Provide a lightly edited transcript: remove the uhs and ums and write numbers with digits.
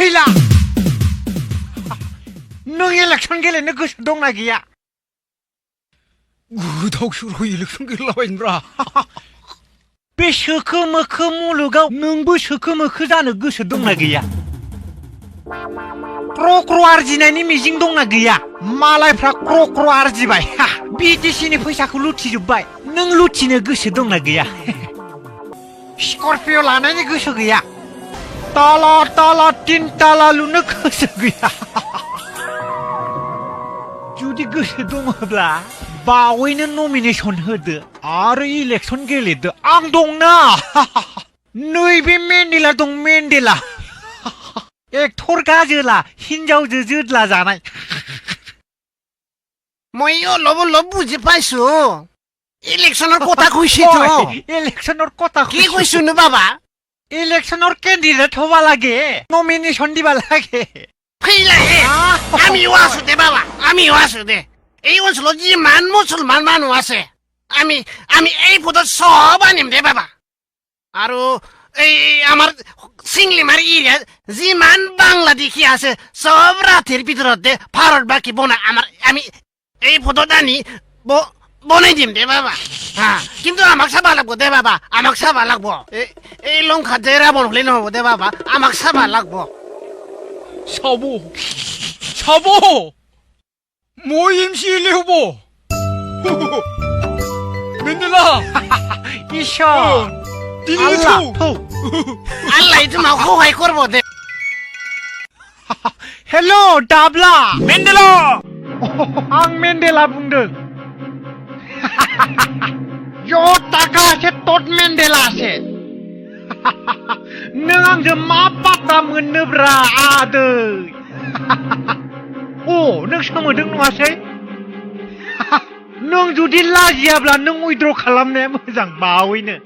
फैला नों इलेक्सन गेलेनो गोसो दंना गैया गोदाव सोराव इलेक्सन गेलेलाबायनोब्रा बे सोखो मोखो मुलुगाव नोंबो सोखो मोखो जानो गोसो दंना गैया क्र'क्र' आरजिनायनि मिजिं दंना गैया मालायफ्रा क्र'क्र' आरजिबाय बिटिसिनि फैसाखौ लुथिजोब्बाय नों लुथिनो गोसो दंना गैया स्कर्पिय' लानायनि गोसो गैया ताला ताला तिन ताला लुनो गोसो गैया जुदि गोसो दङब्ला बावैनो नमिनेसन होदो आरो इलेक्सन गेलेदो आं दंना नैबे मेन्डेला दं मेन्डेला एक्टर गाजोला हिनजावजो जोदला जानाय মই অলপ অলপ বুজি পাইছো ইলেকশনৰ কথা কৈছিতো ইলেকশনৰ কথা কি কৈছুনো বাবা ইলেকশনৰ কেণ্ডিডেট হবা লাগে নমিনেশন দিবা লাগে ফেইলাহে আমিও আছো দে বাবা আমিও আছো দে এই অঞ্চলত যিমান মুছলমান মানুহ আছে আমি আমি এই পদত সব আনিম দে বাবা আৰু এই আমাৰ সিংলিমাৰ এৰিয়া যিমান বাংলাদেশী আছে সব ৰাতিৰ ভিতৰতে ভাৰত বাকী বনাই আমাৰ আমি এই পদত আনি বনাই দিম দে বাবা কিন্তু আমাক চাবা লাগব দে বাবা আমাক চাবা লাগব এই লংকা যে ৰাৱণ হলে নহব দে বাবা আমাক চাবা লাগব চাব মই MCLA হব মেন্ডেলা ঈশ্বর আল্লাহ তোমাক সহায় করব দে हेल' दाब्ला मेन्डेला आं मेन्डेला बुंदों ज' टाका আছে तत मेन्डेला আছে नों आंजों मा पात्ता मोननोब्रा आदै नों सोमोदों नङासै नों जुदि लाजियाब्ला नों उइद्र' खालामनाया मोजां बावैनो